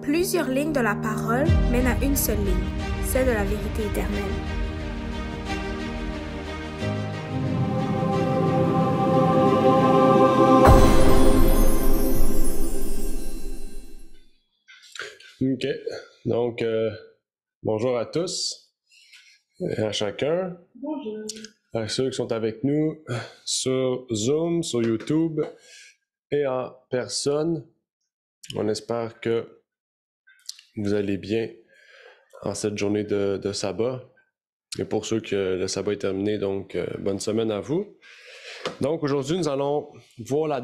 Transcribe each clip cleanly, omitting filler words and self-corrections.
Plusieurs lignes de la parole mènent à une seule ligne, celle de la vérité éternelle. OK. Donc, bonjour à tous et à chacun. Bonjour. À ceux qui sont avec nous sur Zoom, sur YouTube et en personne. On espère que vous allez bien en cette journée de sabbat. Et pour ceux que le sabbat est terminé, donc bonne semaine à vous. Donc aujourd'hui, nous allons voir le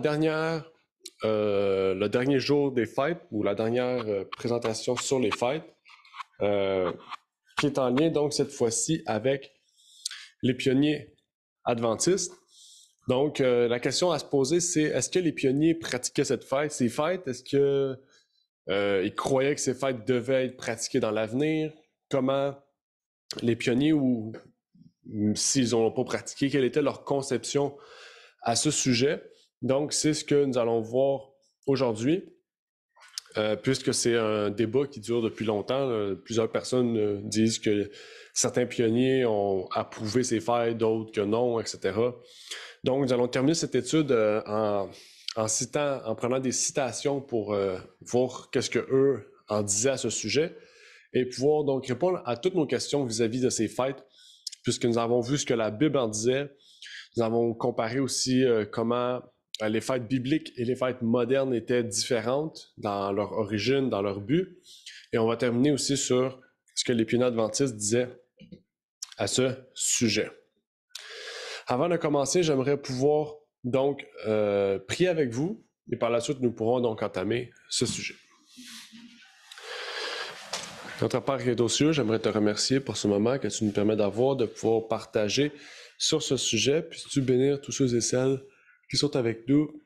dernier jour des fêtes ou la dernière présentation sur les fêtes, qui est en lien donc cette fois-ci avec les pionniers adventistes. Donc la question à se poser, c'est est-ce que les pionniers pratiquaient ces fêtes? Est-ce que ils croyaient que ces fêtes devaient être pratiquées dans l'avenir? Comment les pionniers, ou s'ils n'ont pas pratiqué, quelle était leur conception à ce sujet? Donc, c'est ce que nous allons voir aujourd'hui, puisque c'est un débat qui dure depuis longtemps. Plusieurs personnes disent que certains pionniers ont approuvé ces fêtes, d'autres que non, etc. Donc, nous allons terminer cette étude en prenant des citations pour voir qu'est-ce qu'eux en disaient à ce sujet et pouvoir donc répondre à toutes nos questions vis-à-vis de ces fêtes, puisque nous avons vu ce que la Bible en disait. Nous avons comparé aussi comment les fêtes bibliques et les fêtes modernes étaient différentes dans leur origine, dans leur but. Et on va terminer aussi sur ce que les pionniers adventistes disaient à ce sujet. Avant de commencer, j'aimerais pouvoir donc prier avec vous et par la suite, nous pourrons donc entamer ce sujet. Notre Père qui est aux cieux, j'aimerais te remercier pour ce moment que tu nous permets d'avoir, de pouvoir partager sur ce sujet. Puisses-tu bénir tous ceux et celles qui sont avec nous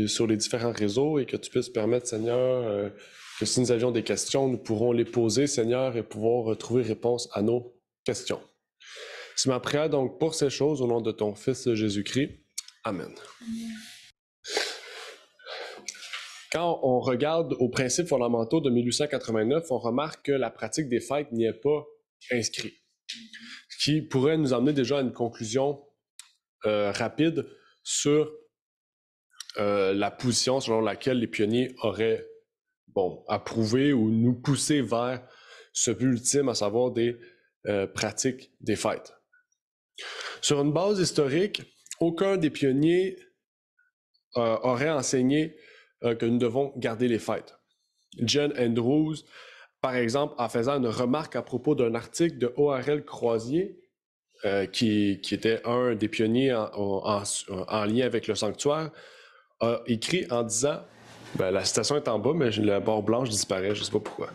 sur les différents réseaux et que tu puisses permettre, Seigneur, que si nous avions des questions, nous pourrons les poser, Seigneur, et pouvoir trouver réponse à nos questions. C'est ma prière donc pour ces choses au nom de ton Fils Jésus-Christ. Amen. Quand on regarde aux principes fondamentaux de 1889, on remarque que la pratique des fêtes n'y est pas inscrite. Ce qui pourrait nous amener déjà à une conclusion rapide sur la position selon laquelle les pionniers auraient approuvé ou nous poussé vers ce but ultime, à savoir des pratiques des fêtes. Sur une base historique, aucun des pionniers aurait enseigné que nous devons garder les fêtes. John Andrews, par exemple, en faisant une remarque à propos d'un article de O.R.L. Crozier, qui était un des pionniers en lien avec le sanctuaire, a écrit en disant, la citation est en bas, mais la barre blanche disparaît, je ne sais pas pourquoi.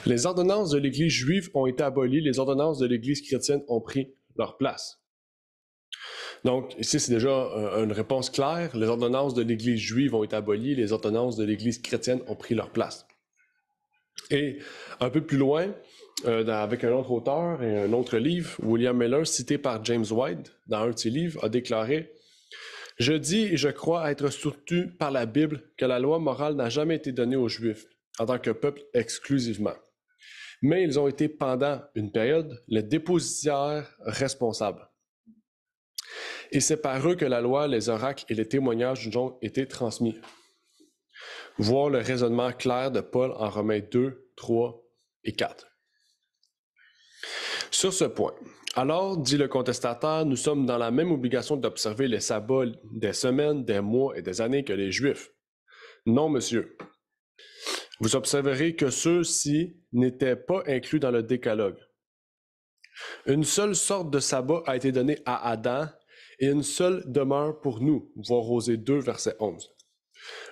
Les ordonnances de l'Église juive ont été abolies, les ordonnances de l'Église chrétienne ont pris leur place. Donc, ici, c'est déjà une réponse claire. Les ordonnances de l'Église juive ont été abolies, les ordonnances de l'Église chrétienne ont pris leur place. Et un peu plus loin, avec un autre auteur et un autre livre, William Miller, cité par James White dans un de ses livres, a déclaré « Je dis et je crois être soutenu par la Bible que la loi morale n'a jamais été donnée aux Juifs, en tant que peuple exclusivement. Mais ils ont été pendant une période les dépositaires responsables. Et c'est par eux que la loi, les oracles et les témoignages ont été transmis. » Voir le raisonnement clair de Paul en Romains 2, 3 et 4. Sur ce point, alors, dit le contestataire, nous sommes dans la même obligation d'observer les sabbats des semaines, des mois et des années que les Juifs. Non, monsieur. Vous observerez que ceux-ci n'étaient pas inclus dans le décalogue. Une seule sorte de sabbat a été donnée à Adam et une seule demeure pour nous. Voir Osée 2, verset 11.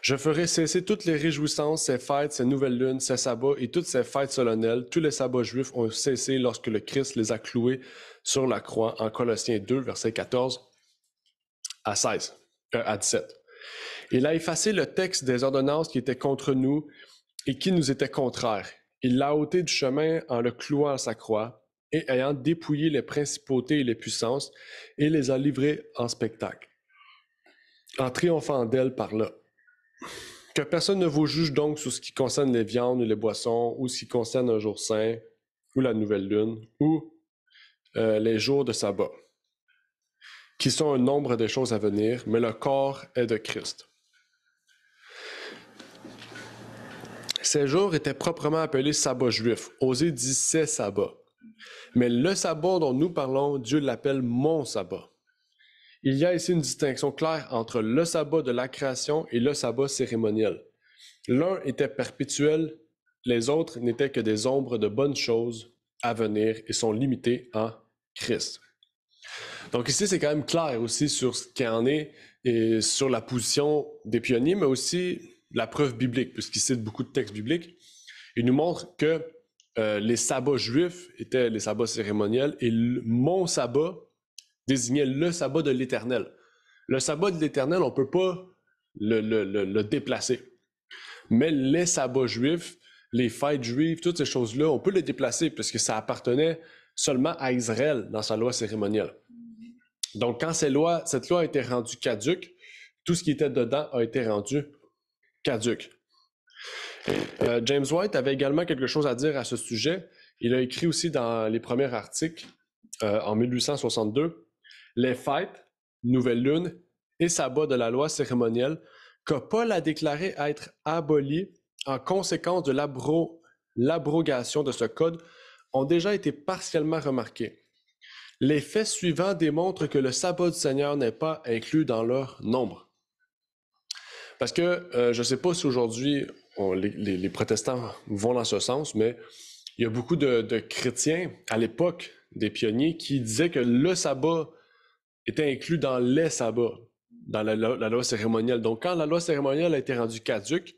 Je ferai cesser toutes les réjouissances, ces fêtes, ces nouvelles lunes, ces sabbats et toutes ces fêtes solennelles. Tous les sabbats juifs ont cessé lorsque le Christ les a cloués sur la croix en Colossiens 2, versets 14 à 17. Il a effacé le texte des ordonnances qui étaient contre nous et qui nous étaient contraires. Il l'a ôté du chemin en le clouant à sa croix et ayant dépouillé les principautés et les puissances et les a livrées en spectacle, en triomphant d'elles par là. Que personne ne vous juge donc sur ce qui concerne les viandes ou les boissons, ou ce qui concerne un jour saint, ou la nouvelle lune, ou les jours de sabbat, qui sont un nombre de choses à venir, mais le corps est de Christ. Ces jours étaient proprement appelés sabbat juif. Osée dit ces sabbats. Mais le sabbat dont nous parlons, Dieu l'appelle mon sabbat. Il y a ici une distinction claire entre le sabbat de la création et le sabbat cérémoniel. L'un était perpétuel, les autres n'étaient que des ombres de bonnes choses à venir et sont limités en Christ. Donc ici, c'est quand même clair aussi sur ce qu'il en est et sur la position des pionniers, mais aussi la preuve biblique, puisqu'il cite beaucoup de textes bibliques. Il nous montre que les sabbats juifs étaient les sabbats cérémoniels et mon sabbat désignait le sabbat de l'Éternel. Le sabbat de l'Éternel, on ne peut pas le déplacer. Mais les sabbats juifs, les fêtes juives, toutes ces choses-là, on peut les déplacer puisque ça appartenait seulement à Israël dans sa loi cérémonielle. Donc, quand cette loi a été rendue caduque, tout ce qui était dedans a été rendu caduque. James White avait également quelque chose à dire à ce sujet. Il a écrit aussi dans les premiers articles, en 1862, « Les fêtes, nouvelle lune et sabbat de la loi cérémonielle que Paul a déclaré être abolies en conséquence de l'abrogation de ce code ont déjà été partiellement remarqués. Les faits suivants démontrent que le sabbat du Seigneur n'est pas inclus dans leur nombre. » Parce que je ne sais pas si aujourd'hui les protestants vont dans ce sens, mais il y a beaucoup de chrétiens à l'époque des pionniers qui disaient que le sabbat était inclus dans les sabbats, dans la loi cérémonielle. Donc quand la loi cérémonielle a été rendue caduque,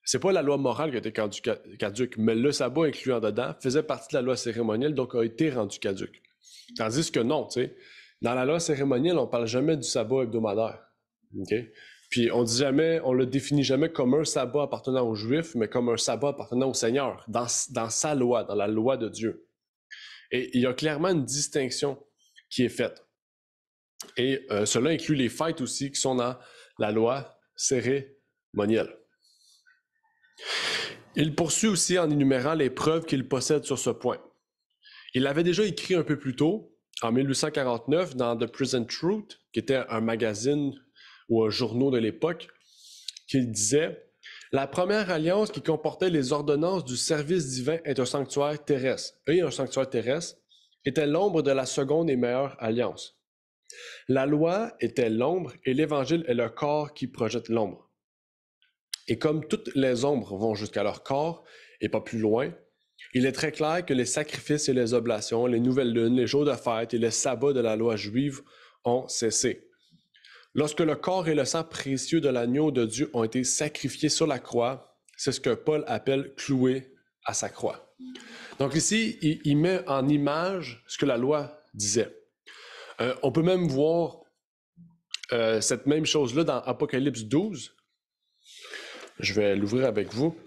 c'est pas la loi morale qui a été caduque, mais le sabbat inclus en dedans faisait partie de la loi cérémonielle, donc a été rendu caduque. Tandis que non, tu sais, dans la loi cérémonielle, on parle jamais du sabbat hebdomadaire. Okay? Puis on le définit jamais comme un sabbat appartenant aux Juifs, mais comme un sabbat appartenant au Seigneur, dans sa loi, dans la loi de Dieu. Et il y a clairement une distinction qui est faite. Et cela inclut les fêtes aussi qui sont dans la loi cérémonielle. Il poursuit aussi en énumérant les preuves qu'il possède sur ce point. Il avait déjà écrit un peu plus tôt, en 1849, dans The Present Truth, qui était un magazine ou un journal de l'époque, qu'il disait « La première alliance qui comportait les ordonnances du service divin est un sanctuaire terrestre. Et un sanctuaire terrestre était l'ombre de la seconde et meilleure alliance. La loi était l'ombre et l'Évangile est le corps qui projette l'ombre. Et comme toutes les ombres vont jusqu'à leur corps et pas plus loin, il est très clair que les sacrifices et les oblations, les nouvelles lunes, les jours de fête et les sabbats de la loi juive ont cessé. Lorsque le corps et le sang précieux de l'agneau de Dieu ont été sacrifiés sur la croix, c'est ce que Paul appelle clouer à sa croix. » Donc ici, il met en image ce que la loi disait. On peut même voir cette même chose-là dans Apocalypse 12. Je vais l'ouvrir avec vous.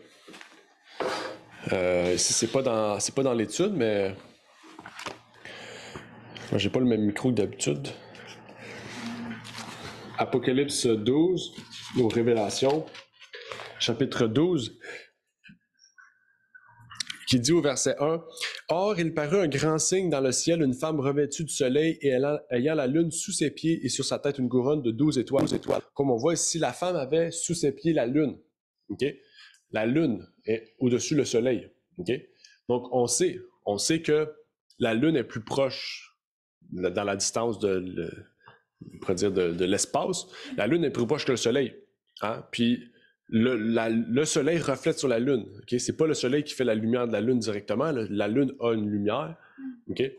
Ici, c'est pas dans l'étude, mais moi, j'ai pas le même micro que d'habitude. Apocalypse 12, aux Révélations, chapitre 12, qui dit au verset 1, « Or, il parut un grand signe dans le ciel, une femme revêtue du soleil et ayant la lune sous ses pieds et sur sa tête une couronne de 12 étoiles. Comme on voit ici, la femme avait sous ses pieds la lune. Okay? La lune est au-dessus le soleil. Okay? Donc, on sait que la lune est plus proche dans la distance de l'espace. La lune est plus proche que le soleil. Hein? Puis, le soleil reflète sur la lune. Okay? C'est pas le soleil qui fait la lumière de la lune directement. La lune a une lumière. Okay?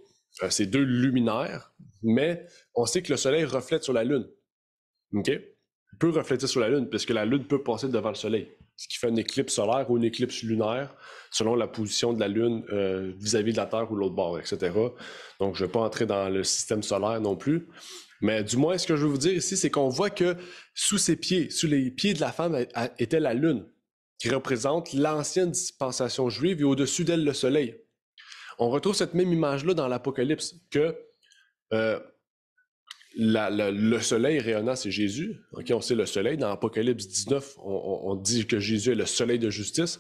C'est deux luminaires, mais on sait que le soleil reflète sur la lune. Okay? Il peut refléter sur la lune, puisque la lune peut passer devant le soleil. Ce qui fait une éclipse solaire ou une éclipse lunaire, selon la position de la lune vis-à-vis de la Terre ou l'autre bord, etc. Donc, je ne vais pas entrer dans le système solaire non plus. Mais du moins, ce que je veux vous dire ici, c'est qu'on voit que sous ses pieds, sous les pieds de la femme, était la lune, qui représente l'ancienne dispensation juive et au-dessus d'elle le soleil. On retrouve cette même image-là dans l'Apocalypse, que le soleil rayonnant, c'est Jésus. Okay, on sait le soleil. Dans Apocalypse 19, on dit que Jésus est le soleil de justice.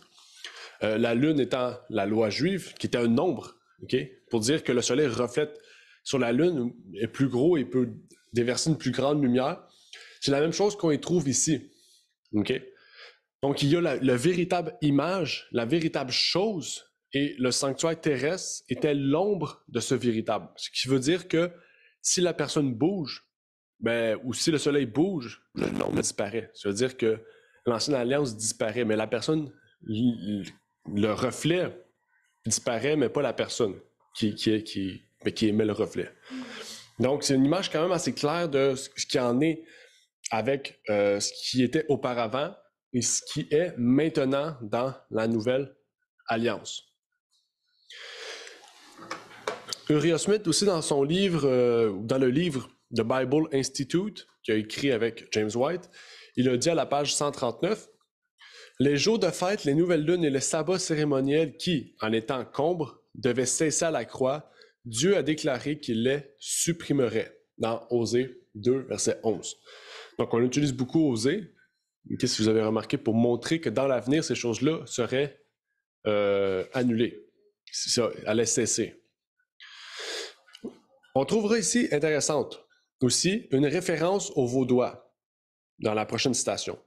La lune étant la loi juive, qui était un nombre, okay, pour dire que le soleil reflète sur la lune, est plus gros et peut déverser une plus grande lumière. C'est la même chose qu'on y trouve ici. Okay? Donc, il y a la véritable image, la véritable chose, et le sanctuaire terrestre était l'ombre de ce véritable. Ce qui veut dire que si la personne bouge, ou si le soleil bouge, le nombre disparaît. Ça veut dire que l'ancienne alliance disparaît, mais la personne, le reflet disparaît, mais pas la personne qui émet le reflet. Donc, c'est une image quand même assez claire de ce qui en est avec ce qui était auparavant et ce qui est maintenant dans la nouvelle alliance. Uriah Smith aussi dans son livre, dans le livre The Bible Institute, qu'il a écrit avec James White, il a dit à la page 139, « Les jours de fête, les nouvelles lunes et le sabbat cérémoniel qui, en étant combre, devaient cesser à la croix, Dieu a déclaré qu'il les supprimerait. » Dans Osée 2, verset 11. Donc, on utilise beaucoup Osée, si vous avez remarqué, pour montrer que dans l'avenir, ces choses-là seraient annulées. Ça allait cesser. On trouvera ici intéressante aussi une référence aux Vaudois dans la prochaine citation.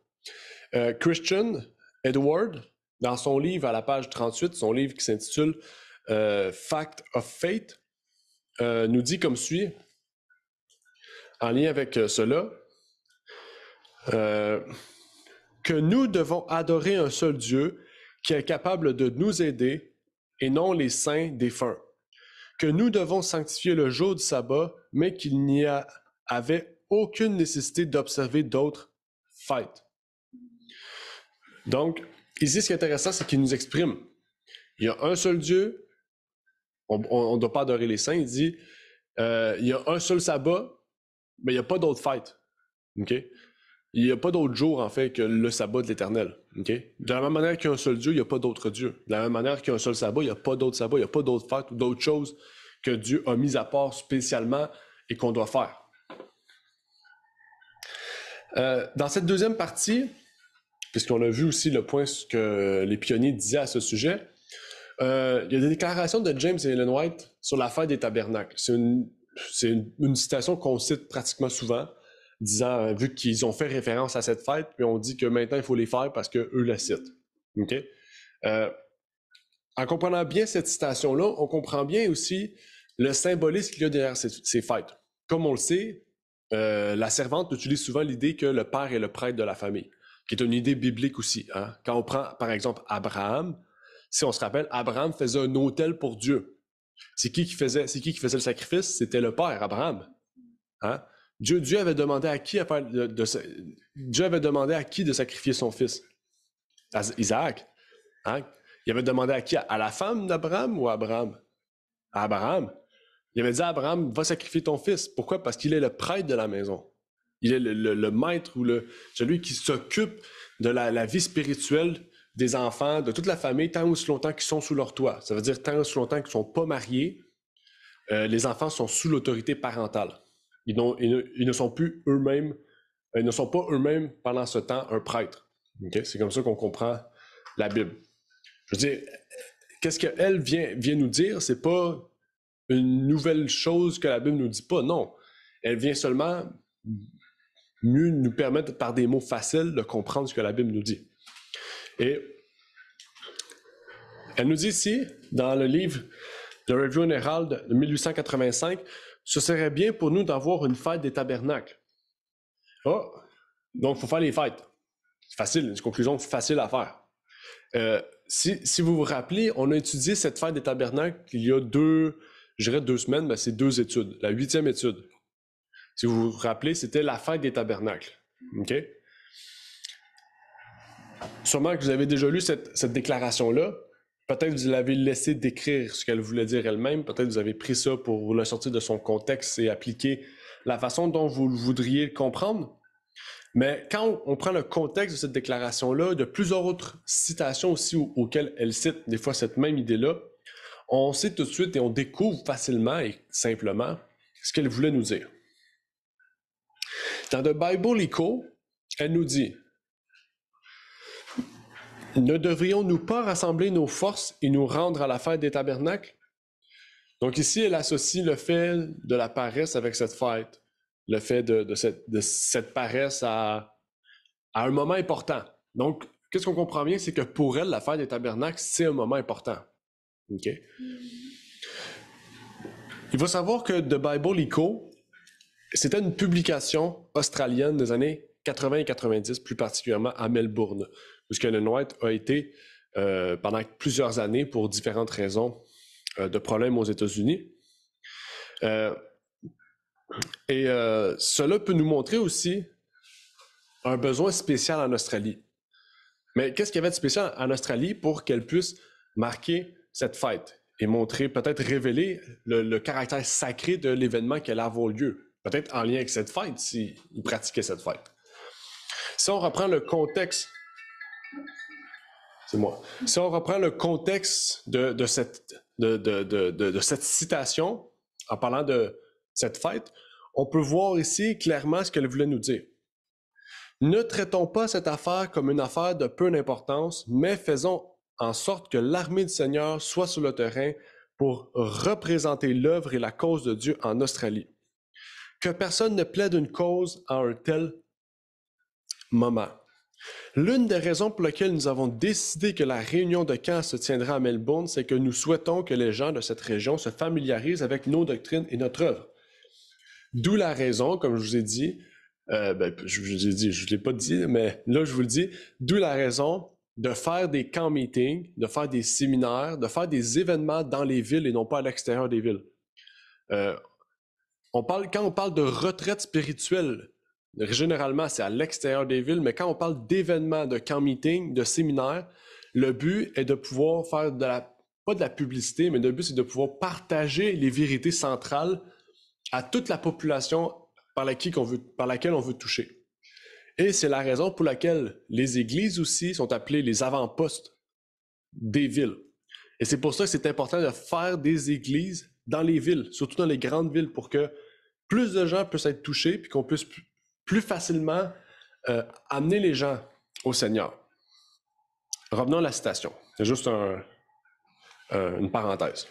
Christian Edward, dans son livre à la page 38, son livre qui s'intitule Fact of Faith, nous dit comme suit, en lien avec cela, que nous devons adorer un seul Dieu qui est capable de nous aider et non les saints défunts. Que nous devons sanctifier le jour du sabbat, mais qu'il n'y avait aucune nécessité d'observer d'autres fêtes. Donc, ici, ce qui est intéressant, c'est qu'il nous exprime. Il y a un seul Dieu, on ne doit pas adorer les saints, il dit, il y a un seul sabbat, mais il n'y a pas d'autres fêtes. Okay? Il n'y a pas d'autre jour, en fait, que le sabbat de l'Éternel. Okay? De la même manière qu'il y a un seul Dieu, il n'y a pas d'autre Dieu. De la même manière qu'il y a un seul sabbat, il n'y a pas d'autre sabbat, il n'y a pas d'autres fêtes ou d'autres choses que Dieu a mis à part spécialement et qu'on doit faire. Dans cette deuxième partie, puisqu'on a vu aussi le point que les pionniers disaient à ce sujet, il y a des déclarations de James et Ellen White sur la fête des tabernacles. C'est une citation qu'on cite pratiquement souvent, disant, vu qu'ils ont fait référence à cette fête, puis on dit que maintenant il faut les faire parce qu'eux la citent. Okay? En comprenant bien cette citation-là, on comprend bien aussi le symbolisme qu'il y a derrière ces fêtes. Comme on le sait, la servante utilise souvent l'idée que le père est le prêtre de la famille, qui est une idée biblique aussi. Hein? Quand on prend, par exemple, Abraham, si on se rappelle, Abraham faisait un autel pour Dieu. C'est qui faisait le sacrifice? C'était le père, Abraham. Hein? Dieu avait demandé à qui Dieu avait demandé à qui de sacrifier son fils? À Isaac. Hein? Il avait demandé à qui? À la femme d'Abraham ou à Abraham? À Abraham. Il avait dit à Abraham, va sacrifier ton fils. Pourquoi? Parce qu'il est le prêtre de la maison. Il est le maître ou celui qui s'occupe de la vie spirituelle des enfants, de toute la famille, tant aussi longtemps qu'ils sont sous leur toit. Ça veut dire tant aussi longtemps qu'ils ne sont pas mariés, les enfants sont sous l'autorité parentale. Ils ne sont plus eux-mêmes, ils ne sont pas eux-mêmes pendant ce temps un prêtre. Okay? C'est comme ça qu'on comprend la Bible. Je veux dire, qu'est-ce qu'elle vient nous dire? C'est pas une nouvelle chose que la Bible nous dit pas, non. Elle vient seulement mieux nous permettre, par des mots faciles, de comprendre ce que la Bible nous dit. Et elle nous dit ici, dans le livre The Review and Herald de 1885, ce serait bien pour nous d'avoir une fête des tabernacles. Oh, donc il faut faire les fêtes. C'est facile, une conclusion facile à faire. Si vous vous rappelez, on a étudié cette fête des tabernacles il y a 2 semaines, c'est 2 études, la 8e étude. Si vous vous rappelez, c'était la fête des tabernacles. Okay? Sûrement que vous avez déjà lu cette déclaration-là. Peut-être que vous l'avez laissé décrire ce qu'elle voulait dire elle-même. Peut-être que vous avez pris ça pour le sortir de son contexte et appliquer la façon dont vous voudriez le comprendre. Mais quand on prend le contexte de cette déclaration-là, de plusieurs autres citations aussi auxquelles elle cite des fois cette même idée-là, on sait tout de suite et on découvre facilement et simplement ce qu'elle voulait nous dire. Dans The Bible Echo, elle nous dit: ne devrions-nous pas rassembler nos forces et nous rendre à la fête des tabernacles? Donc ici, elle associe le fait de la paresse avec cette fête, le fait de cette paresse à un moment important. Donc, qu'est-ce qu'on comprend bien, c'est que pour elle, la fête des tabernacles, c'est un moment important. OK? Il faut savoir que The Bible Echo, c'était une publication australienne des années 80 et 90, plus particulièrement à Melbourne, où Ellen White a été pendant plusieurs années pour différentes raisons de problèmes aux États-Unis. Cela peut nous montrer aussi un besoin spécial en Australie. Mais qu'est-ce qu'il y avait de spécial en Australie pour qu'elle puisse marquer cette fête et montrer, peut-être révéler le caractère sacré de l'événement qui allait avoir lieu, peut-être en lien avec cette fête, s'ils pratiquaient cette fête. Si on reprend le contexte, si on reprend le contexte de cette citation, en parlant de cette fête, on peut voir ici clairement ce qu'elle voulait nous dire. Ne traitons pas cette affaire comme une affaire de peu d'importance, mais faisons en sorte que l'armée du Seigneur soit sur le terrain pour représenter l'œuvre et la cause de Dieu en Australie. Que personne ne plaide une cause à un tel moment. L'une des raisons pour lesquelles nous avons décidé que la réunion de camp se tiendra à Melbourne, c'est que nous souhaitons que les gens de cette région se familiarisent avec nos doctrines et notre œuvre. D'où la raison, comme je vous ai dit, je ne l'ai pas dit, mais là je vous le dis, d'où la raison de faire des camp meetings, de faire des séminaires, de faire des événements dans les villes et non pas à l'extérieur des villes. Quand on parle de retraite spirituelle, généralement c'est à l'extérieur des villes, mais quand on parle d'événements, de camp meetings, de séminaires, le but est de pouvoir faire pas de la publicité, mais le but c'est de pouvoir partager les vérités centrales à toute la population par laquelle on veut toucher. Et c'est la raison pour laquelle les églises aussi sont appelées les avant-postes des villes. Et c'est pour ça que c'est important de faire des églises dans les villes, surtout dans les grandes villes, pour que plus de gens puissent être touchés puis qu'on puisse plus facilement amener les gens au Seigneur. Revenons à la citation. C'est juste une parenthèse.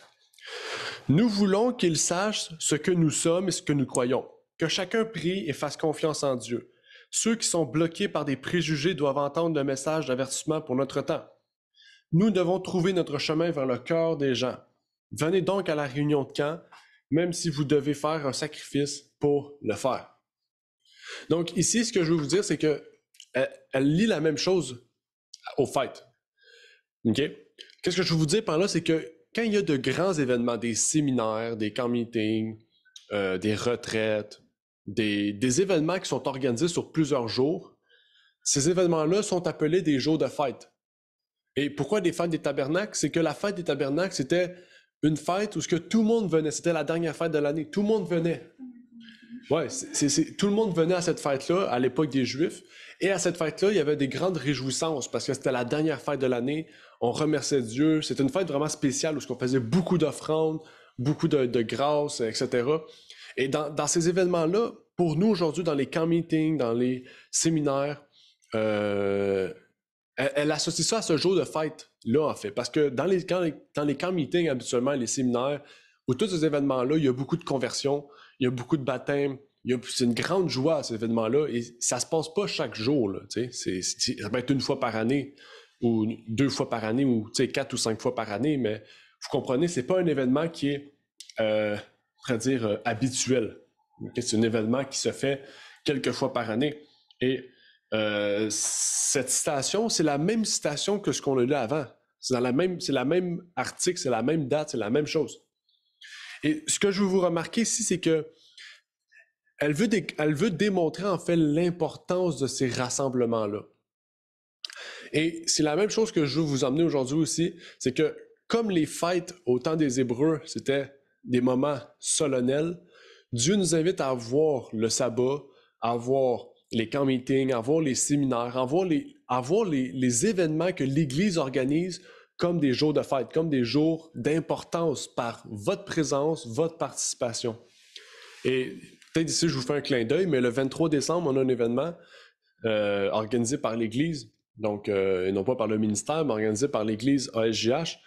Nous voulons qu'ils sachent ce que nous sommes et ce que nous croyons. Que chacun prie et fasse confiance en Dieu. Ceux qui sont bloqués par des préjugés doivent entendre le message d'avertissement pour notre temps. Nous devons trouver notre chemin vers le cœur des gens. Venez donc à la réunion de camp, même si vous devez faire un sacrifice pour le faire. Donc ici, ce que je veux vous dire, c'est que elle lit la même chose aux fêtes. OK? Qu'est-ce que je veux vous dire par là, c'est que quand il y a de grands événements, des séminaires, des camp meetings, des retraites, des événements qui sont organisés sur plusieurs jours, ces événements-là sont appelés des jours de fête. Et pourquoi des fêtes des tabernacles? C'est que la fête des tabernacles, c'était une fête où tout le monde venait. C'était la dernière fête de l'année. Tout le monde venait. Ouais, tout le monde venait à cette fête-là, à l'époque des Juifs. Et à cette fête-là, il y avait des grandes réjouissances parce que c'était la dernière fête de l'année. On remerciait Dieu. C'était une fête vraiment spéciale où on faisait beaucoup d'offrandes, beaucoup de grâces, etc. Et dans ces événements-là, pour nous aujourd'hui, dans les camp meetings, dans les séminaires, elle associe ça à ce jour de fête-là, en fait. Parce que dans les camp meetings, habituellement, les séminaires, où tous ces événements-là, il y a beaucoup de conversions, il y a beaucoup de baptêmes, c'est une grande joie, ces événements-là, et ça se passe pas chaque jour, là, ça peut être une fois par année, ou 2 fois par année, ou 4 ou 5 fois par année, mais vous comprenez, c'est pas un événement qui est, habituel. Okay? C'est un événement qui se fait quelques fois par année. Et cette citation, c'est la même citation que ce qu'on a lu avant. C'est la même article, c'est la même date, c'est la même chose. Et ce que je veux vous remarquer ici, c'est que elle veut démontrer en fait l'importance de ces rassemblements-là. Et c'est la même chose que je veux vous emmener aujourd'hui aussi, c'est que comme les fêtes au temps des Hébreux, c'était des moments solennels, Dieu nous invite à voir le sabbat, à voir les camp meetings, à voir les séminaires, à voir les événements que l'Église organise comme des jours de fête, comme des jours d'importance par votre présence, votre participation. Et peut-être ici, je vous fais un clin d'œil, mais le 23 décembre, on a un événement organisé par l'Église, donc et non pas par le ministère, mais organisé par l'Église ASJH.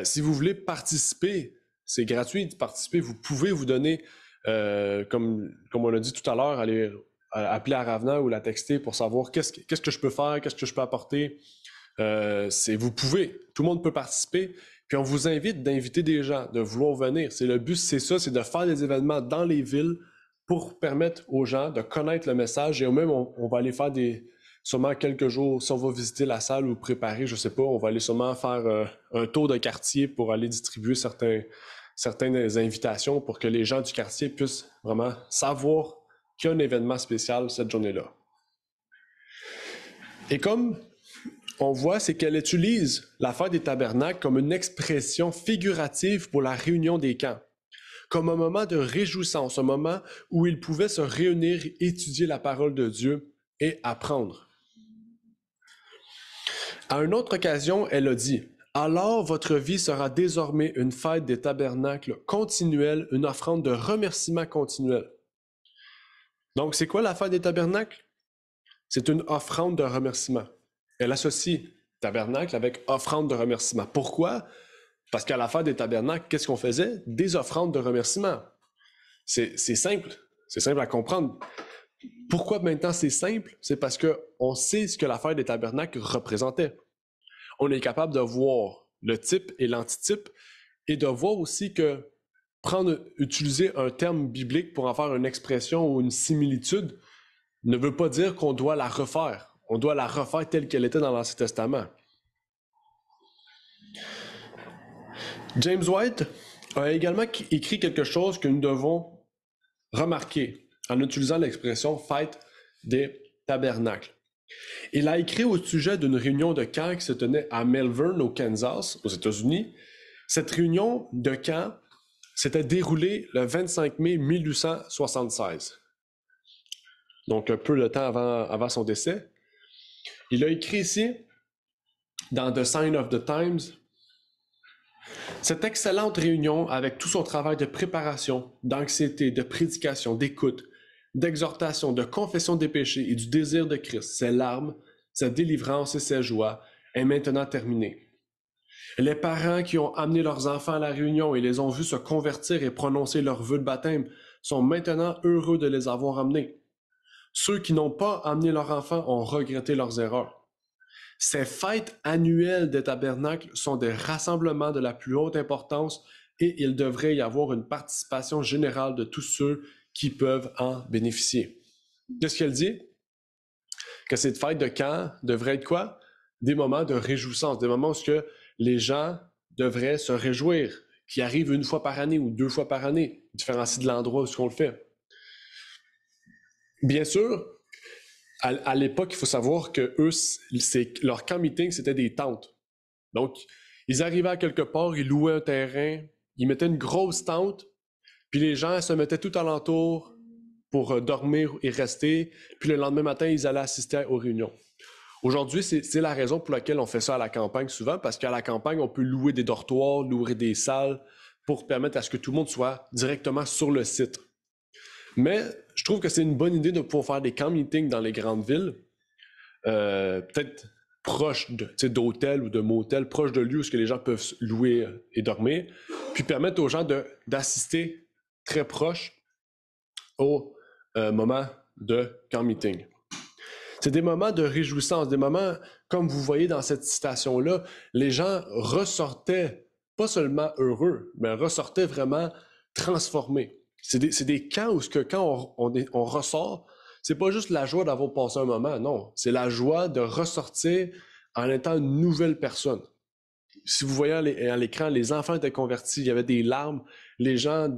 Si vous voulez participer, c'est gratuit de participer, vous pouvez vous donner, comme on l'a dit tout à l'heure, aller appeler à Ravenant ou la texter pour savoir qu'est-ce que je peux faire, qu'est-ce que je peux apporter. Vous pouvez, tout le monde peut participer, puis on vous invite d'inviter des gens, de vouloir venir. Le but, c'est ça, c'est de faire des événements dans les villes pour permettre aux gens de connaître le message, et même on va aller faire sûrement quelques jours, si on va visiter la salle ou préparer, je sais pas, on va aller sûrement faire un tour de quartier pour aller distribuer certaines invitations pour que les gens du quartier puissent vraiment savoir qu'il y a un événement spécial cette journée-là. Et comme on voit, c'est qu'elle utilise la fête des tabernacles comme une expression figurative pour la réunion des camps, comme un moment de réjouissance, un moment où ils pouvaient se réunir, étudier la parole de Dieu et apprendre. À une autre occasion, elle a dit « Alors votre vie sera désormais une fête des tabernacles continuelle, une offrande de remerciement continuel. » Donc, c'est quoi la fête des tabernacles? C'est une offrande de remerciement. Elle associe tabernacle avec offrande de remerciement. Pourquoi? Parce qu'à la fête des tabernacles, qu'est-ce qu'on faisait? Des offrandes de remerciement. C'est simple à comprendre. Pourquoi maintenant c'est simple? C'est parce qu'on sait ce que la fête des tabernacles représentait. On est capable de voir le type et l'antitype et de voir aussi que utiliser un terme biblique pour en faire une expression ou une similitude ne veut pas dire qu'on doit la refaire. On doit la refaire telle qu'elle était dans l'Ancien Testament. James White a également écrit quelque chose que nous devons remarquer en utilisant l'expression « fête des tabernacles ». Il a écrit au sujet d'une réunion de camp qui se tenait à Melbourne, au Kansas, aux États-Unis. Cette réunion de camp s'était déroulée le 25 mai 1876, donc un peu de temps avant son décès. Il a écrit ici, dans The Sign of the Times, « Cette excellente réunion, avec tout son travail de préparation, d'anxiété, de prédication, d'écoute, d'exhortation, de confession des péchés et du désir de Christ, ses larmes, sa délivrance et ses joies, est maintenant terminée. Les parents qui ont amené leurs enfants à la réunion et les ont vus se convertir et prononcer leurs vœux de baptême sont maintenant heureux de les avoir amenés. Ceux qui n'ont pas amené leurs enfants ont regretté leurs erreurs. Ces fêtes annuelles des tabernacles sont des rassemblements de la plus haute importance et il devrait y avoir une participation générale de tous ceux qui peuvent en bénéficier. » Qu'est-ce qu'elle dit? Que cette fête de camp devrait être quoi? Des moments de réjouissance, des moments où les gens devraient se réjouir, qui arrivent une fois par année ou 2 fois par année, différencié de l'endroit où on le fait. Bien sûr, à l'époque, il faut savoir que eux, leur camp meeting, c'était des tentes. Donc, ils arrivaient à quelque part, ils louaient un terrain, ils mettaient une grosse tente, puis les gens se mettaient tout alentour pour dormir et rester, puis le lendemain matin, ils allaient assister aux réunions. Aujourd'hui, c'est la raison pour laquelle on fait ça à la campagne souvent, parce qu'à la campagne, on peut louer des dortoirs, louer des salles, pour permettre à ce que tout le monde soit directement sur le site. Mais je trouve que c'est une bonne idée de pouvoir faire des camp meetings dans les grandes villes, peut-être proches d'hôtels ou de motels, proches de lieux où les gens peuvent louer et dormir, puis permettre aux gens d'assister très proche au moment de camp meeting. C'est des moments de réjouissance, des moments, comme vous voyez dans cette citation-là, les gens ressortaient pas seulement heureux, mais ressortaient vraiment transformés. C'est des camps où quand on ressort, c'est pas juste la joie d'avoir passé un moment, non. C'est la joie de ressortir en étant une nouvelle personne. Si vous voyez à l'écran, les enfants étaient convertis, il y avait des larmes, les gens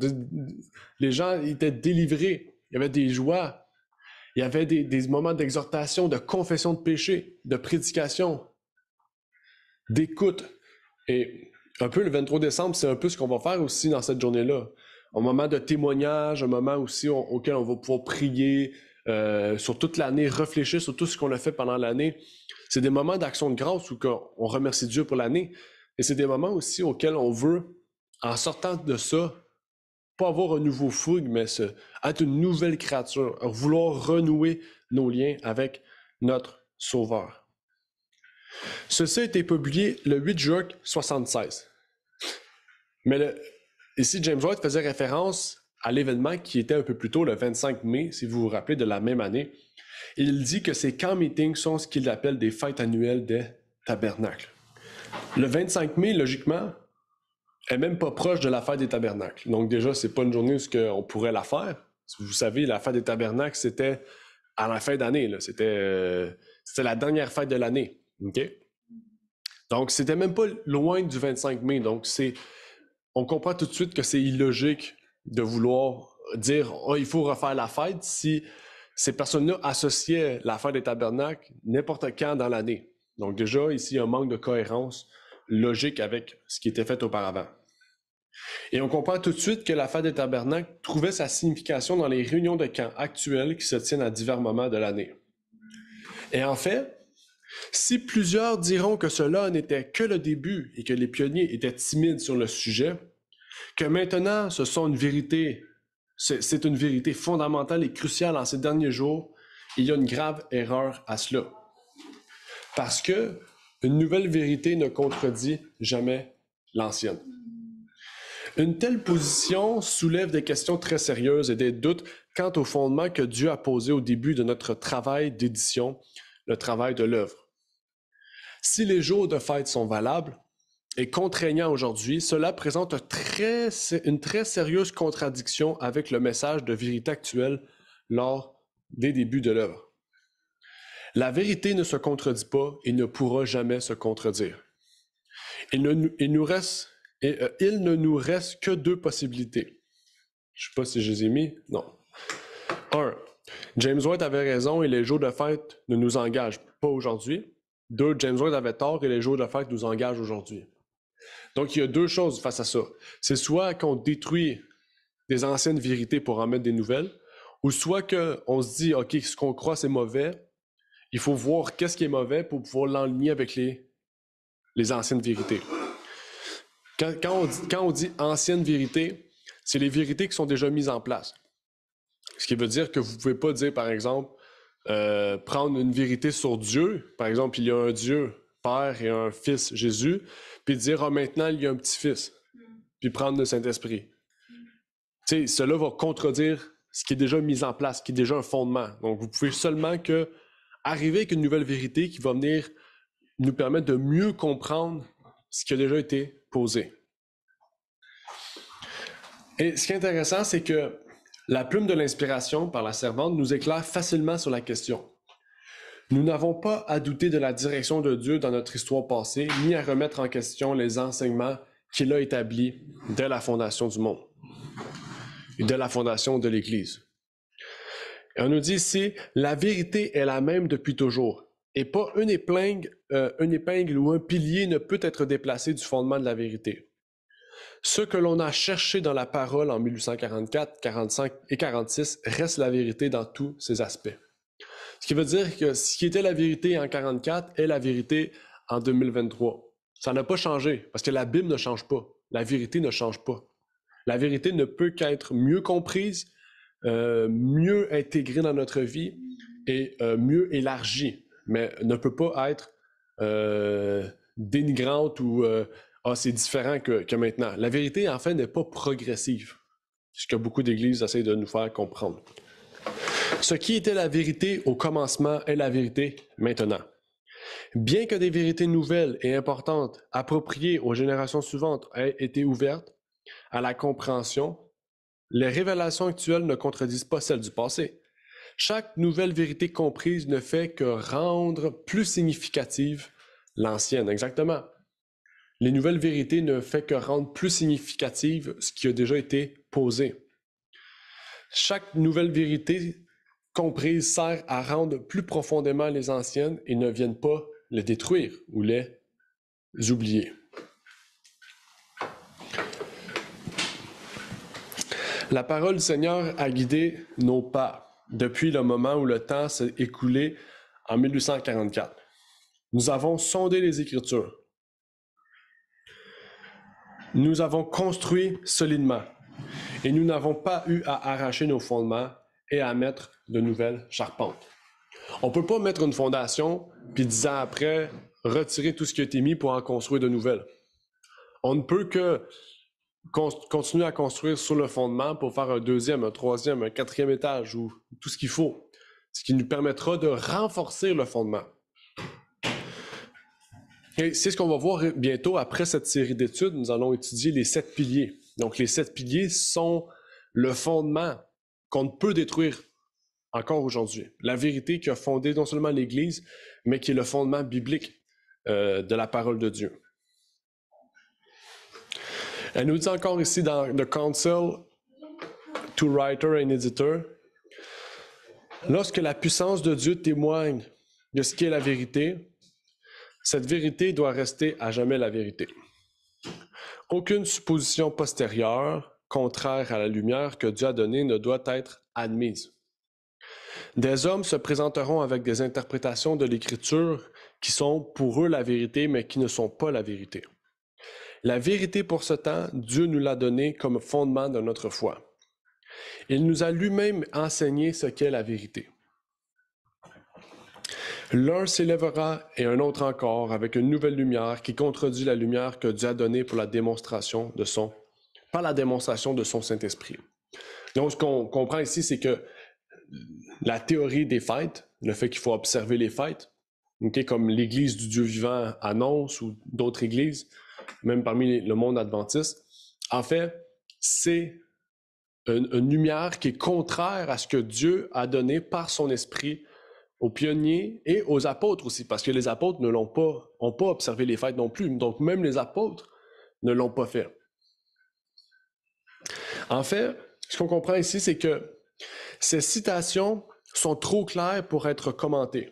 étaient délivrés, il y avait des joies, il y avait des moments d'exhortation, de confession de péché, de prédication, d'écoute. Et un peu le 23 décembre, c'est un peu ce qu'on va faire aussi dans cette journée-là. Un moment de témoignage, un moment aussi auquel on va pouvoir prier sur toute l'année, réfléchir sur tout ce qu'on a fait pendant l'année. C'est des moments d'action de grâce où on remercie Dieu pour l'année. Et c'est des moments aussi auxquels on veut, en sortant de ça, pas avoir un nouveau fougue, mais être une nouvelle créature, vouloir renouer nos liens avec notre Sauveur. Ceci a été publié le 8 juin 1976. Mais ici, James White faisait référence à l'événement qui était un peu plus tôt, le 25 mai, si vous vous rappelez, de la même année. Il dit que ces camp meetings sont ce qu'il appelle des fêtes annuelles des tabernacles. Le 25 mai, logiquement, est même pas proche de la fête des tabernacles. Donc déjà, c'est pas une journée où on pourrait la faire. Vous savez, la fête des tabernacles, c'était à la fin d'année. C'était la dernière fête de l'année. Okay? Donc, c'était même pas loin du 25 mai. Donc, on comprend tout de suite que c'est illogique de vouloir dire « Oh, il faut refaire la fête » si ces personnes-là associaient la fête des tabernacles n'importe quand dans l'année. Donc déjà, ici, il y a un manque de cohérence logique avec ce qui était fait auparavant. Et on comprend tout de suite que la fête des tabernacles trouvait sa signification dans les réunions de camp actuelles qui se tiennent à divers moments de l'année. Et en fait, si plusieurs diront que cela n'était que le début et que les pionniers étaient timides sur le sujet, que maintenant c'est une vérité fondamentale et cruciale en ces derniers jours, il y a une grave erreur à cela. Parce que une nouvelle vérité ne contredit jamais l'ancienne. Une telle position soulève des questions très sérieuses et des doutes quant au fondement que Dieu a posé au début de notre travail d'édition, le travail de l'œuvre. Si les jours de fête sont valables et contraignants aujourd'hui, cela présente une très sérieuse contradiction avec le message de vérité actuelle lors des débuts de l'œuvre. La vérité ne se contredit pas et ne pourra jamais se contredire. Il ne nous reste que deux possibilités. Je ne sais pas si je les ai mis. Non. 1. James White avait raison et les jours de fête ne nous engagent pas aujourd'hui. 2. James White avait tort et les jours de fête nous engagent aujourd'hui. Donc, il y a deux choses face à ça. C'est soit qu'on détruit des anciennes vérités pour en mettre des nouvelles, ou soit qu'on se dit, OK, ce qu'on croit, c'est mauvais. Il faut voir qu'est-ce qui est mauvais pour pouvoir l'enligner avec les anciennes vérités. Quand on dit anciennes vérités, c'est les vérités qui sont déjà mises en place. Ce qui veut dire que vous ne pouvez pas dire, par exemple, prendre une vérité sur Dieu. Par exemple, il y a un Dieu, Père et un Fils, Jésus, puis dire, maintenant, il y a un petit-fils, puis prendre le Saint-Esprit. Tu sais, cela va contredire ce qui est déjà mis en place, qui est déjà un fondement. Donc, vous pouvez seulement arriver avec une nouvelle vérité qui va venir nous permettre de mieux comprendre ce qui a déjà été posé. Et ce qui est intéressant, c'est que la plume de l'inspiration par la servante nous éclaire facilement sur la question. Nous n'avons pas à douter de la direction de Dieu dans notre histoire passée, ni à remettre en question les enseignements qu'il a établis dès la fondation du monde et dès la fondation de l'Église. Et on nous dit ici, la vérité est la même depuis toujours, et pas une épingle ou un pilier ne peut être déplacé du fondement de la vérité. Ce que l'on a cherché dans la parole en 1844, 45 et 46 reste la vérité dans tous ses aspects. Ce qui veut dire que ce qui était la vérité en 44 est la vérité en 2023. Ça n'a pas changé, parce que la Bible ne change pas. La vérité ne change pas. La vérité ne peut qu'être mieux comprise, mieux intégrée dans notre vie et mieux élargie, mais ne peut pas être dénigrante ou c'est différent que maintenant. La vérité, en fait, n'est pas progressive, ce que beaucoup d'églises essaient de nous faire comprendre. Ce qui était la vérité au commencement est la vérité maintenant. Bien que des vérités nouvelles et importantes, appropriées aux générations suivantes, aient été ouvertes à la compréhension, les révélations actuelles ne contredisent pas celles du passé. Chaque nouvelle vérité comprise ne fait que rendre plus significative l'ancienne. Exactement. Les nouvelles vérités ne font que rendre plus significative ce qui a déjà été posé. Chaque nouvelle vérité comprise sert à rendre plus profondément les anciennes et ne viennent pas les détruire ou les oublier. La parole du Seigneur a guidé nos pas depuis le moment où le temps s'est écoulé en 1844. Nous avons sondé les Écritures. Nous avons construit solidement. Et nous n'avons pas eu à arracher nos fondements et à mettre de nouvelles charpentes. On ne peut pas mettre une fondation, puis 10 ans après, retirer tout ce qui a été mis pour en construire de nouvelles. On ne peut que continuer à construire sur le fondement pour faire un deuxième, un troisième, un quatrième étage ou tout ce qu'il faut, ce qui nous permettra de renforcer le fondement. Et c'est ce qu'on va voir bientôt après cette série d'études. Nous allons étudier les 7 piliers. Donc, les 7 piliers sont le fondement qu'on ne peut détruire encore aujourd'hui. La vérité qui a fondé non seulement l'Église, mais qui est le fondement biblique de la parole de Dieu. Elle nous dit encore ici dans The Counsel to Writer and Editor, lorsque la puissance de Dieu témoigne de ce qui est la vérité, cette vérité doit rester à jamais la vérité. Aucune supposition postérieure, contraire à la lumière que Dieu a donnée, ne doit être admise. Des hommes se présenteront avec des interprétations de l'Écriture qui sont pour eux la vérité, mais qui ne sont pas la vérité. La vérité pour ce temps, Dieu nous l'a donnée comme fondement de notre foi. Il nous a lui-même enseigné ce qu'est la vérité. L'un s'élèvera et un autre encore avec une nouvelle lumière qui contredit la lumière que Dieu a donnée pour la démonstration de par la démonstration de son Saint-Esprit. Donc, ce qu'on comprend ici, c'est que la théorie des fêtes, le fait qu'il faut observer les fêtes, comme l'Église du Dieu vivant annonce ou d'autres églises, même parmi le monde adventiste, en fait, c'est une lumière qui est contraire à ce que Dieu a donné par son esprit aux pionniers et aux apôtres aussi, parce que les apôtres n'ont pas observé les fêtes non plus, donc même les apôtres ne l'ont pas fait. En fait, ce qu'on comprend ici, c'est que ces citations sont trop claires pour être commentées,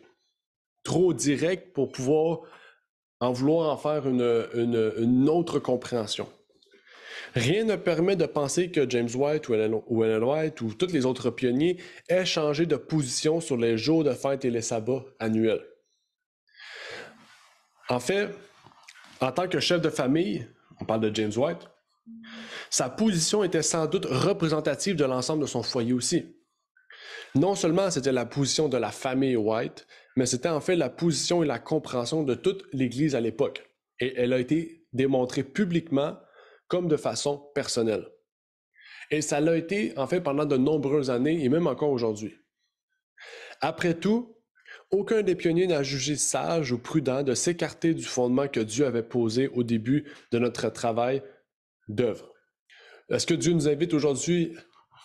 trop directes pour pouvoir vouloir en faire une autre compréhension. Rien ne permet de penser que James White ou Ellen White ou tous les autres pionniers aient changé de position sur les jours de fête et les sabbats annuels. En fait, en tant que chef de famille, on parle de James White, sa position était sans doute représentative de l'ensemble de son foyer aussi. Non seulement c'était la position de la famille White, mais c'était en fait la position et la compréhension de toute l'Église à l'époque. Et elle a été démontrée publiquement comme de façon personnelle. Et ça l'a été en fait pendant de nombreuses années et même encore aujourd'hui. Après tout, aucun des pionniers n'a jugé sage ou prudent de s'écarter du fondement que Dieu avait posé au début de notre travail d'œuvre. Est-ce que Dieu nous invite aujourd'hui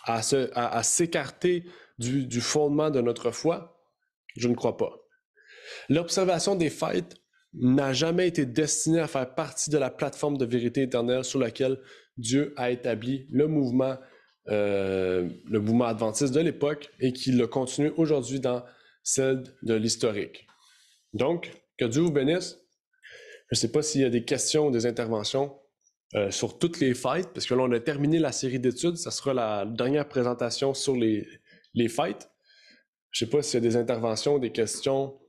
à s'écarter du fondement de notre foi? Je ne crois pas. L'observation des fêtes n'a jamais été destinée à faire partie de la plateforme de vérité éternelle sur laquelle Dieu a établi le mouvement adventiste de l'époque et qui le continue aujourd'hui dans celle de l'historique. Donc, que Dieu vous bénisse. Je ne sais pas s'il y a des questions ou des interventions sur toutes les fêtes, parce que là, on a terminé la série d'études. Ça sera la dernière présentation sur les fêtes. Je ne sais pas s'il y a des interventions, des questions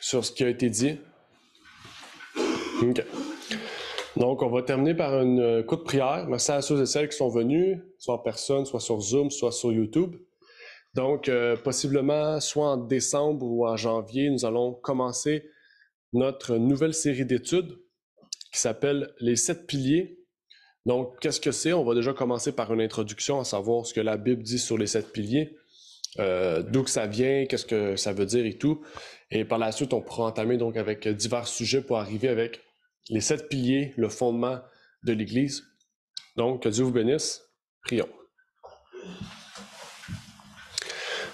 sur ce qui a été dit. OK. Donc, on va terminer par une courte prière. Merci à ceux et celles qui sont venus, soit en personne, soit sur Zoom, soit sur YouTube. Donc, possiblement, soit en décembre ou en janvier, nous allons commencer notre nouvelle série d'études qui s'appelle « Les 7 piliers ». Donc, qu'est-ce que c'est? On va déjà commencer par une introduction, à savoir ce que la Bible dit sur les 7 piliers, d'où que ça vient, qu'est-ce que ça veut dire et tout. Et par la suite, on pourra entamer donc avec divers sujets pour arriver avec les 7 piliers, le fondement de l'Église. Donc, que Dieu vous bénisse. Prions.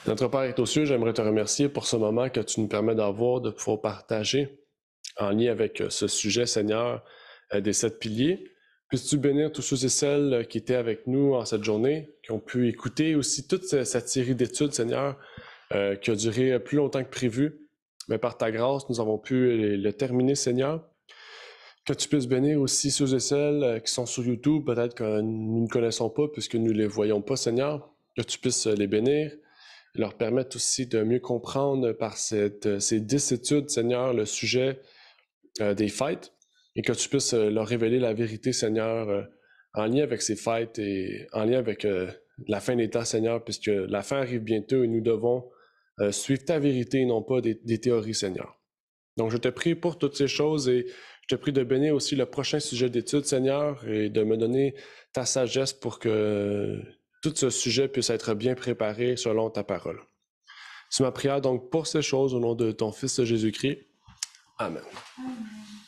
Notre Père est aux cieux, j'aimerais te remercier pour ce moment que tu nous permets d'avoir, de pouvoir partager en lien avec ce sujet, Seigneur, des 7 piliers. Puisses-tu bénir tous ceux et celles qui étaient avec nous en cette journée, qui ont pu écouter aussi toute cette série d'études, Seigneur, qui a duré plus longtemps que prévu. Mais par ta grâce, nous avons pu le terminer, Seigneur. Que tu puisses bénir aussi ceux et celles qui sont sur YouTube, peut-être que nous ne connaissons pas puisque nous ne les voyons pas, Seigneur. Que tu puisses les bénir et leur permettre aussi de mieux comprendre par ces 10 études, Seigneur, le sujet des fêtes et que tu puisses leur révéler la vérité, Seigneur, en lien avec ces fêtes et en lien avec la fin des temps, Seigneur, puisque la fin arrive bientôt et nous devons suivre ta vérité et non pas des théories, Seigneur. Donc, je te prie pour toutes ces choses et je te prie de bénir aussi le prochain sujet d'étude, Seigneur, et de me donner ta sagesse pour que tout ce sujet puisse être bien préparé selon ta parole. C'est ma prière donc pour ces choses au nom de ton Fils Jésus-Christ. Amen. Amen.